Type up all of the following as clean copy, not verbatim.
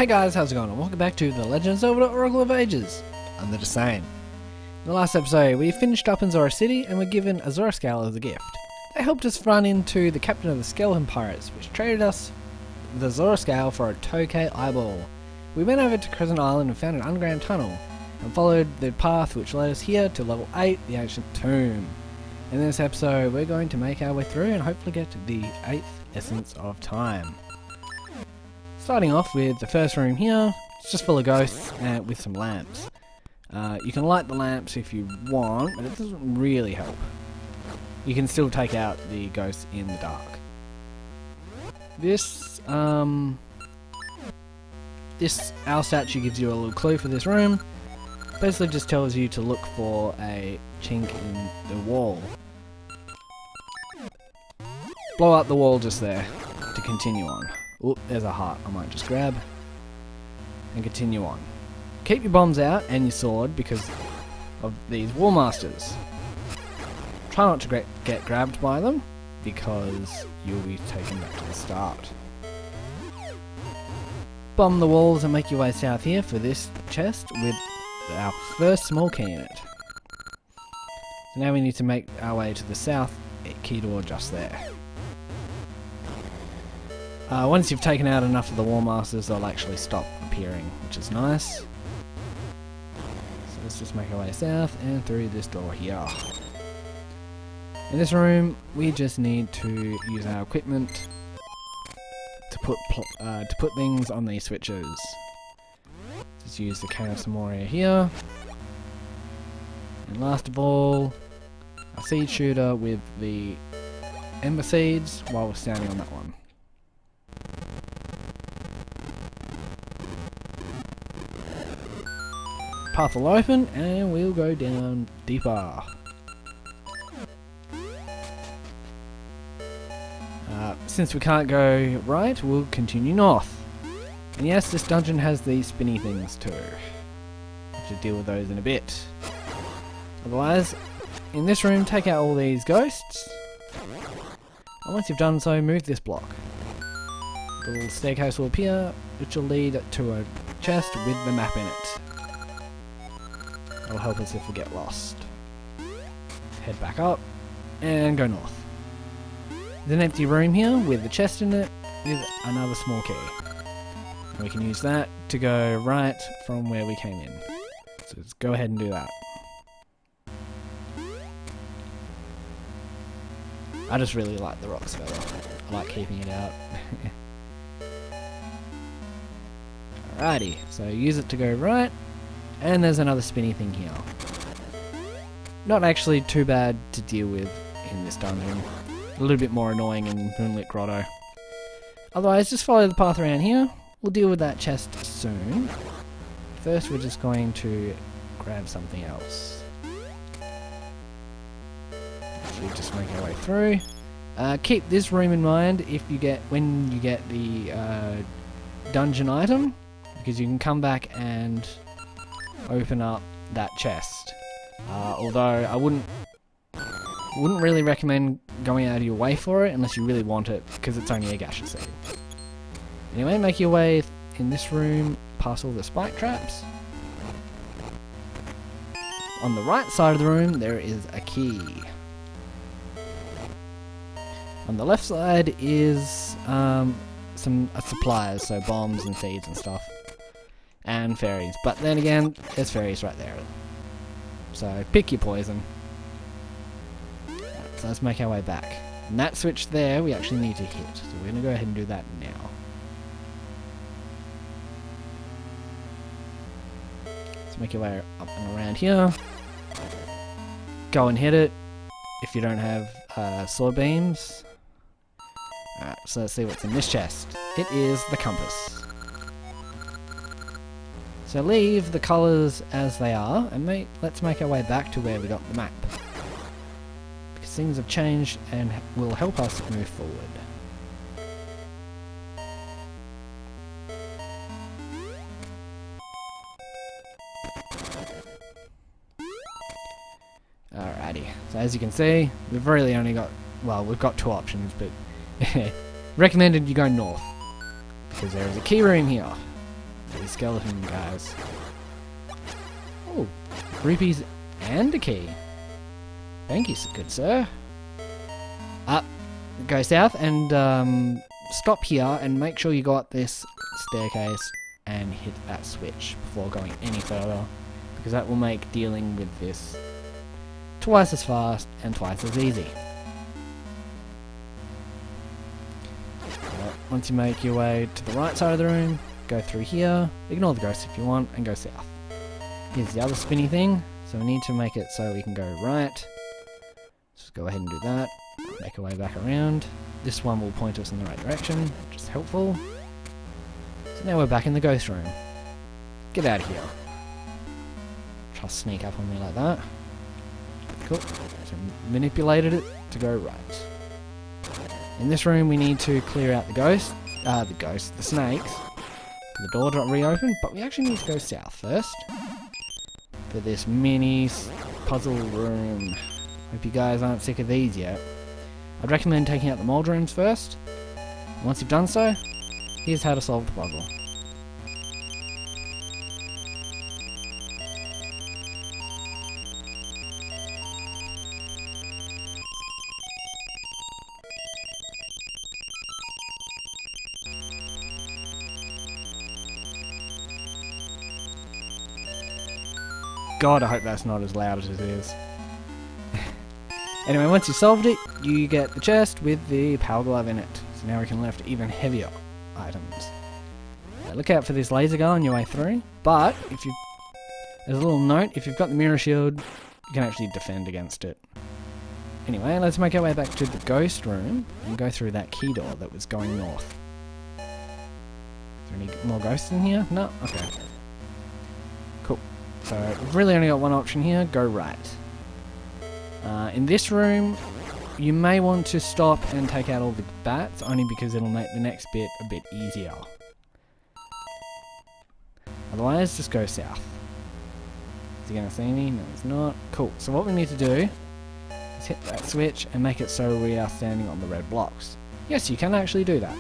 Hey guys, how's it going? And welcome back to The Legend of Zelda Oracle of Ages. I'm the Desane. In the last episode, we finished up in Zora City and were given a Zora Scale as a gift. They helped us run into the captain of the Skeleton Pirates, which traded us the Zora Scale for a Tokay Eyeball. We went over to Crescent Island and found an underground tunnel, and followed the path which led us here to level 8, the Ancient Tomb. In this episode, we're going to make our way through and hopefully get to the 8th Essence of Time. Starting off with the first room here, it's just full of ghosts and with some lamps. You can light the lamps if you want, but it doesn't really help. You can still take out the ghosts in the dark. This owl statue gives you a little clue for this room. Basically just tells you to look for a chink in the wall. Blow up the wall just there to continue on. Oop, there's a heart I might just grab and continue on. Keep your bombs out and your sword because of these War Masters. Try not to get grabbed by them because you'll be taken back to the start. Bomb the walls and make your way south here for this chest with our first small key in it. So now we need to make our way to the south key door just there. Once you've taken out enough of the War Masters, they'll actually stop appearing, which is nice. So let's just make our way south and through this door here. In this room, we just need to use our equipment to put things on these switches. Just use the Chaos Moria here. And last of all, a seed shooter with the Ember Seeds while we're standing on that one. Path will open and we'll go down deeper. Since we can't go right, we'll continue north. And yes, this dungeon has these spinny things too. Have to deal with those in a bit. Otherwise, in this room, take out all these ghosts. And once you've done so, move this block. The little staircase will appear, which will lead to a chest with the map in it. That'll help us if we get lost. Head back up and go north. There's an empty room here with a chest in it with another small key. And we can use that to go right from where we came in. So let's go ahead and do that. I just really like the rocks feather. I like keeping it out. Alrighty, so use it to go right. And there's another spinny thing here. Not actually too bad to deal with in this dungeon. A little bit more annoying in Moonlit Grotto. Otherwise, just follow the path around here. We'll deal with that chest soon. First, we're just going to grab something else. We'll just make our way through. Keep this room in mind when you get the dungeon item, because you can come back and open up that chest. Although I wouldn't really recommend going out of your way for it unless you really want it, because it's only a gaseous seed. Anyway, make your way in this room past all the spike traps. On the right side of the room there is a key. On the left side is some supplies, so bombs and seeds and stuff. And fairies, but then again, there's fairies right there. So pick your poison. So let's make our way back. And that switch there, we actually need to hit. So we're going to go ahead and do that now. Let's make your way up and around here. Go and hit it if you don't have sword beams. Alright, so let's see what's in this chest. It is the compass. So leave the colours as they are, and let's make our way back to where we got the map. Because things have changed and will help us move forward. Alrighty, so as you can see, we've really only got, well, we've got two options, but recommended you go north. Because there is a key room here. these skeleton guys. Oh, rupees and a key. Thank you, good sir. Up, go south and stop here and make sure you got this staircase and hit that switch before going any further, because that will make dealing with this twice as fast and twice as easy. Once you make your way to the right side of the room, go through here, ignore the ghost if you want, and go south. Here's the other spinny thing, so we need to make it so we can go right. Just go ahead and do that, make our way back around. This one will point us in the right direction, which is helpful. So now we're back in the ghost room. Get out of here. Try to sneak up on me like that. Cool. So manipulated it to go right. In this room we need to clear out the snakes. The door to reopen, but we actually need to go south first. For this mini puzzle room. Hope you guys aren't sick of these yet. I'd recommend taking out the mold rooms first. Once you've done so, here's how to solve the puzzle. God, I hope that's not as loud as it is. Anyway, once you solved it, you get the chest with the power glove in it. So now we can lift even heavier items. Look out for this laser gun on your way through, but as a little note, if you've got the mirror shield, you can actually defend against it. Anyway, let's make our way back to the ghost room and go through that key door that was going north. Is there any more ghosts in here? No? Okay. Cool. So we've really only got one option here, go right. In this room, you may want to stop and take out all the bats, only because it'll make the next bit a bit easier. Otherwise, just go south. Is he going to see me? No, he's not. Cool. So what we need to do is hit that switch and make it so we are standing on the red blocks. Yes, you can actually do that.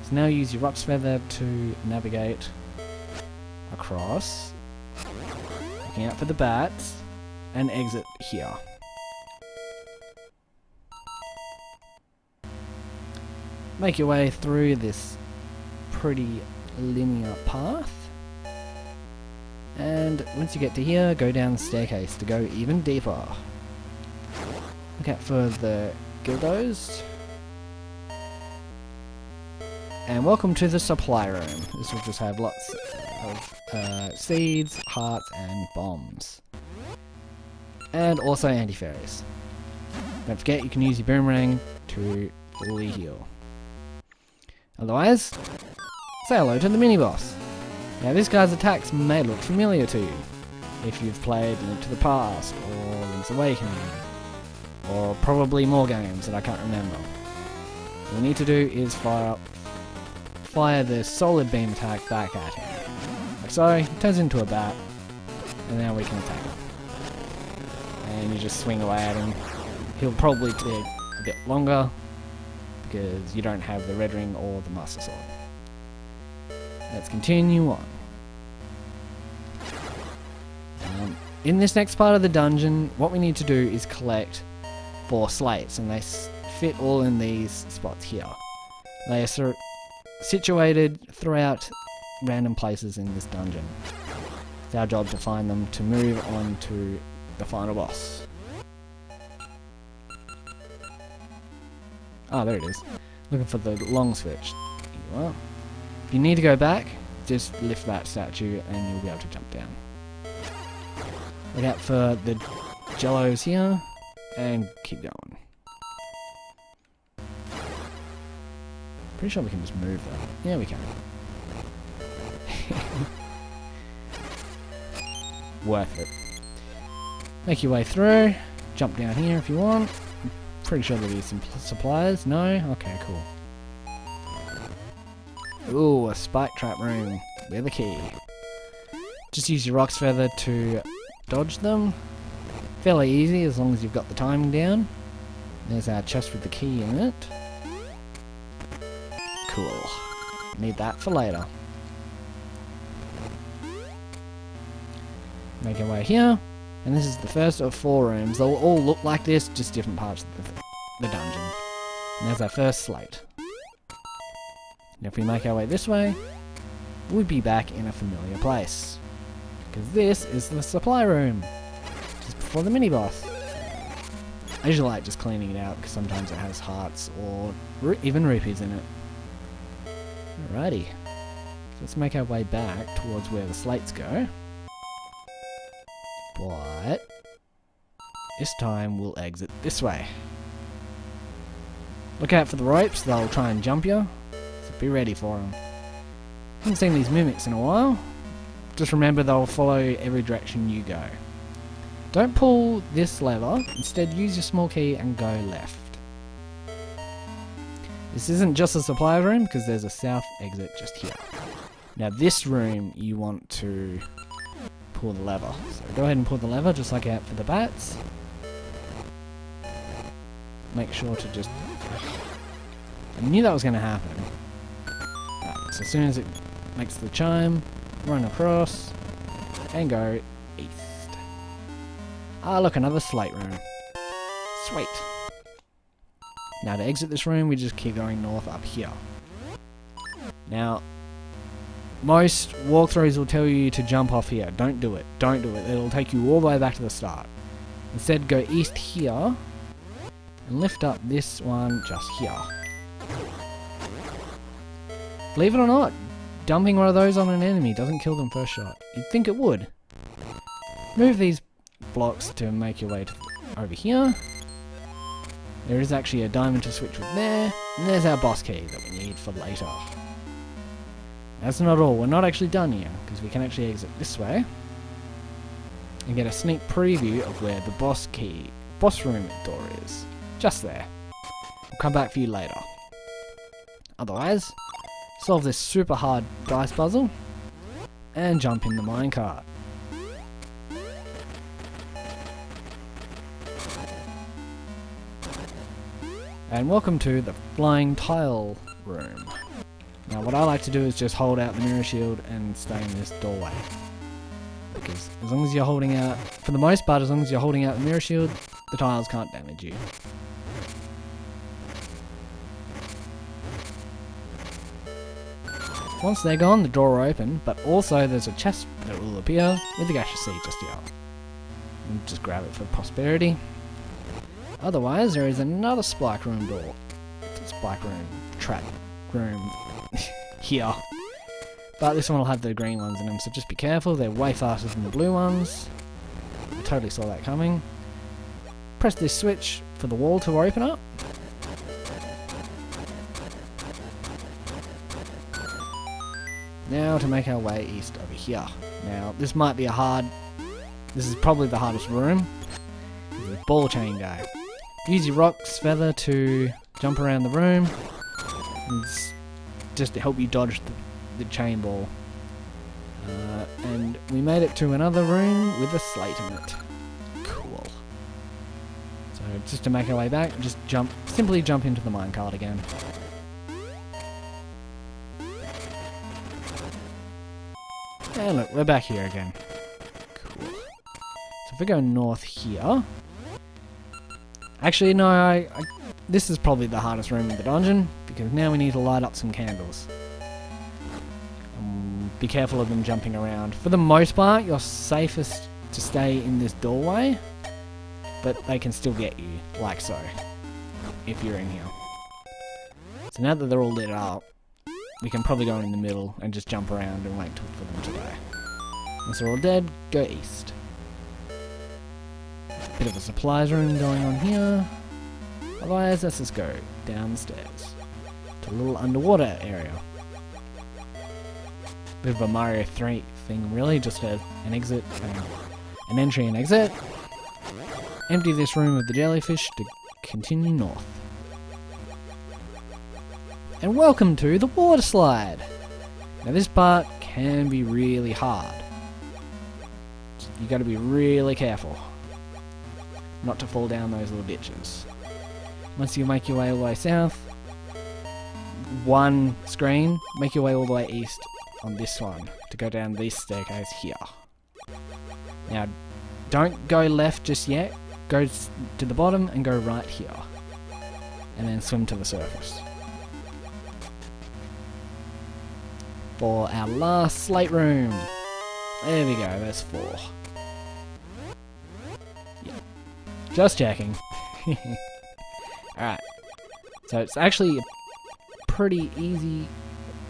So now use your Rock's Feather to navigate across, looking out for the bats, and exit here. Make your way through this pretty linear path. And once you get to here, go down the staircase to go even deeper. Look out for the Gildos. And welcome to the supply room. This will just have lots of seeds, hearts, and bombs. And also anti-fairies. Don't forget you can use your boomerang to fully heal. Otherwise, say hello to the mini-boss. Now this guy's attacks may look familiar to you if you've played Link to the Past, or Link's Awakening, or probably more games that I can't remember. What we need to do is fire the solid beam attack back at him. Like so, he turns into a bat, and now we can attack him. And you just swing away at him. He'll probably take a bit longer, because you don't have the red ring or the master sword. Let's continue on. In this next part of the dungeon, what we need to do is collect 4 slates, and they fit all in these spots here. They are situated throughout random places in this dungeon. It's our job to find them to move on to the final boss. Ah, there it is. Looking for the long switch. Here you are. If you need to go back, just lift that statue and you'll be able to jump down. Look out for the jellos here, and keep going. Pretty sure we can just move that. Yeah, we can. Worth it. Make your way through. Jump down here if you want. I'm pretty sure there'll be some supplies. No? Okay, cool. Ooh, a spike trap room with a key. Just use your Rock's Feather to dodge them. Fairly easy as long as you've got the timing down. There's our chest with the key in it. Cool. Need that for later. Make our way here. And this is the first of 4 rooms. They'll all look like this, just different parts of the dungeon. And there's our first slate. Now if we make our way this way, we'll be back in a familiar place. Because this is the supply room. Just before the mini-boss. I usually like just cleaning it out because sometimes it has hearts or even rupees in it. Alrighty. So let's make our way back towards where the slates go. But this time we'll exit this way. Look out for the ropes, they'll try and jump you. So be ready for them. Haven't seen these mimics in a while. Just remember they'll follow every direction you go. Don't pull this lever, instead use your small key and go left. This isn't just a supply room because there's a south exit just here. Now this room you want to pull the lever. So go ahead and pull the lever just like out for the bats. Make sure to just... I knew that was going to happen. Right, so as soon as it makes the chime, run across and go east. Ah, look, another slate room. Sweet. Now to exit this room, we just keep going north up here. Now, most walkthroughs will tell you to jump off here. Don't do it. Don't do it. It'll take you all the way back to the start. Instead, go east here and lift up this one just here. Believe it or not, dumping one of those on an enemy doesn't kill them first shot. You'd think it would. Move these blocks to make your way to over here. There is actually a diamond to switch with there, and there's our boss key that we need for later. That's not all, we're not actually done here, because we can actually exit this way and get a sneak preview of where the boss room door is. Just there. We'll come back for you later. Otherwise, solve this super hard dice puzzle and jump in the minecart. And welcome to the flying tile room. Now what I like to do is just hold out the mirror shield and stay in this doorway. Because as long as you're holding out, for the most part, as long as you're holding out the mirror shield, the tiles can't damage you. Once they're gone, the door will open, but also there's a chest that will appear with the gaseous seed just here. And just grab it for prosperity. Otherwise, there is another spike room door. Spike room, trap room here. But this one will have the green ones in them, so just be careful. They're way faster than the blue ones. I totally saw that coming. Press this switch for the wall to open up. Now to make our way east over here. Now, this might be this is probably the hardest room. There's a ball chain guy. Use your rock's feather to jump around the room. And just to help you dodge the chain ball. And we made it to another room with a slate in it. Cool. So just to make our way back, just simply jump into the minecart again. And look, we're back here again. Cool. So if we go north here... Actually, no, this is probably the hardest room in the dungeon, because now we need to light up some candles. Be careful of them jumping around. For the most part, you're safest to stay in this doorway, but they can still get you, like so, if you're in here. So now that they're all lit up, we can probably go in the middle and just jump around and wait for them to die. Once they're all dead, go east. Bit of a supplies room going on here. Otherwise, let's just go down the stairs to a little underwater area. Bit of a Mario 3 thing, really, just an exit, an entry and exit. Empty this room of the jellyfish to continue north. And welcome to the water slide. Now this part can be really hard. You got to be really careful not to fall down those little ditches. Once you make your way all the way south, one screen, make your way all the way east on this one to go down this staircase here. Now, don't go left just yet. Go to the bottom and go right here. And then swim to the surface. For our last slate room. There we go, there's 4. Yeah. Just checking. Alright. So it's actually pretty easy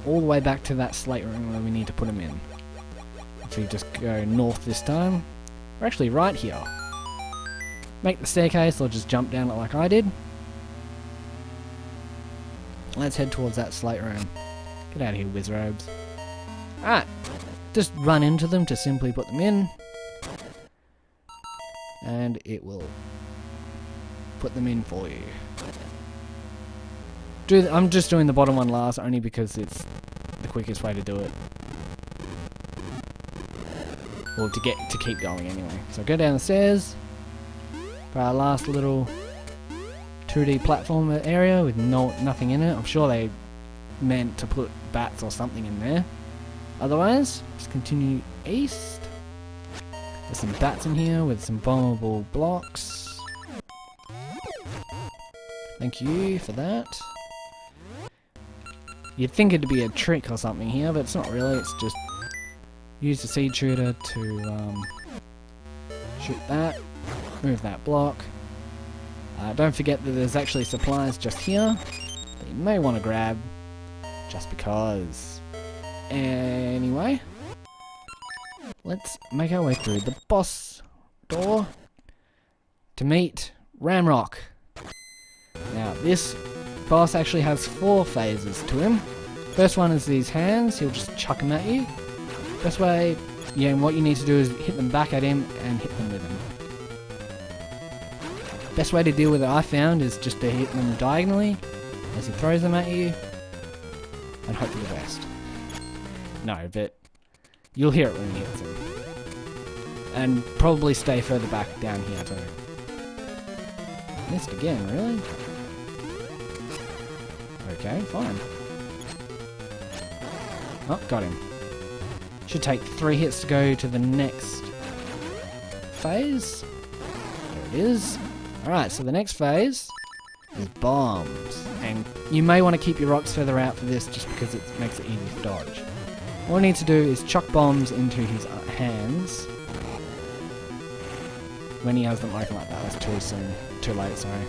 all the way back to that slate room where we need to put them in. If we just go north this time. We're actually right here. Make the staircase or just jump down it like I did. Let's head towards that slate room. Get out of here, wizrobes. Alright. Just run into them to simply put them in. And it will put them in for you. I'm just doing the bottom one last only because it's the quickest way to do it. Or to keep going anyway. So go down the stairs for our last little 2D platform area with nothing in it. I'm sure they meant to put bats or something in there. Otherwise, just continue east. There's some bats in here with some bombable blocks. Thank you for that. You'd think it'd be a trick or something here, but it's not really. It's just use the seed shooter to shoot that. Move that block. Don't forget that there's actually supplies just here that you may want to grab just because. Anyway, let's make our way through the boss door to meet Ramrock. Now, this boss actually has 4 phases to him. First one is these hands. He'll just chuck them at you. Best way, yeah, and what you need to do is hit them back at him and hit them with him. Best way to deal with it, I found, is just to hit them diagonally as he throws them at you and hope for the best. No, but you'll hear it when he hits them. And probably stay further back down here too. Missed again, really? Okay, fine. Oh, got him. Should take 3 hits to go to the next phase. There it is. Alright, so the next phase is bombs. And you may want to keep your rocks further out for this just because it makes it easy to dodge. All we need to do is chuck bombs into his hands when he has them open like that. That's too soon. Too late, sorry.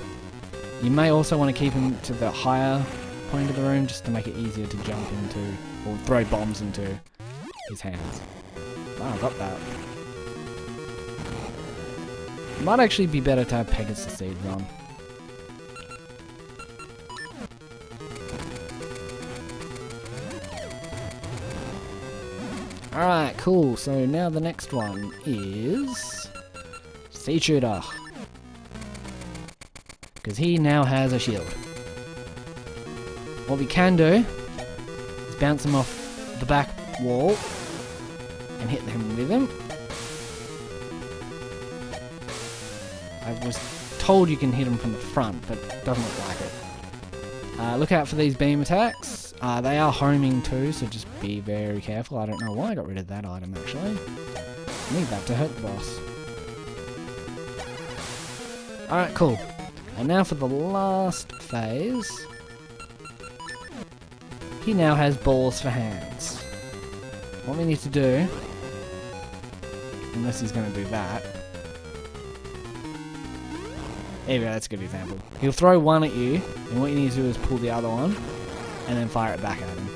You may also want to keep him to the higher point of the room just to make it easier to jump into or throw bombs into his hands. Wow, I got that. Might actually be better to have Pegasus seeds on. Alright, cool. So now the next one is Seed Shooter. Because he now has a shield. What we can do is bounce him off the back wall and hit him with him. I was told you can hit him from the front, but it doesn't look like it. Look out for these beam attacks. They are homing too, so just be very careful. I don't know why I got rid of that item actually. Need that to hurt the boss. Alright, cool. And now for the last phase. He now has balls for hands. What we need to do, unless he's going to do that. There we go, that's a good example. He'll throw one at you, and what you need to do is pull the other one, and then fire it back at him.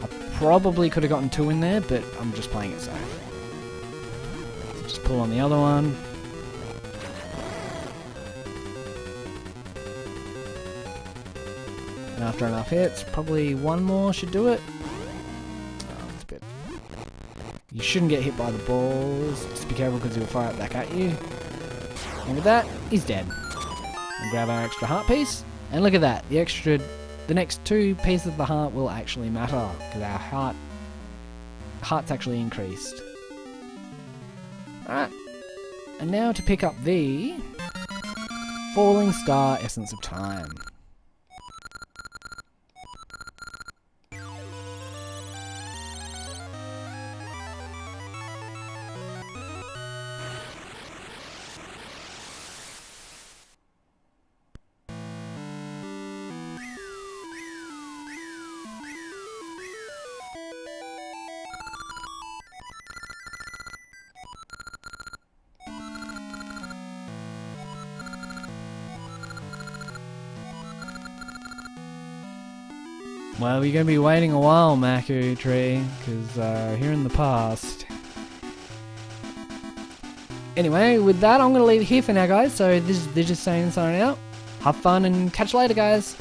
I probably could have gotten 2 in there, but I'm just playing it safe. So just pull on the other one. And after enough hits, probably 1 more should do it. Oh, that's a bit. You shouldn't get hit by the balls. Just be careful because he'll fire it back at you. And with that, he's dead. And grab our extra heart piece. And look at that. The next 2 pieces of the heart will actually matter. Because our heart's actually increased. Alright. And now to pick up the Falling Star Essence of Time. Well, you're going to be waiting a while, Maku Tree, because here in the past... Anyway, with that, I'm going to leave it here for now, guys. So this is just saying signing out. Have fun and catch you later, guys.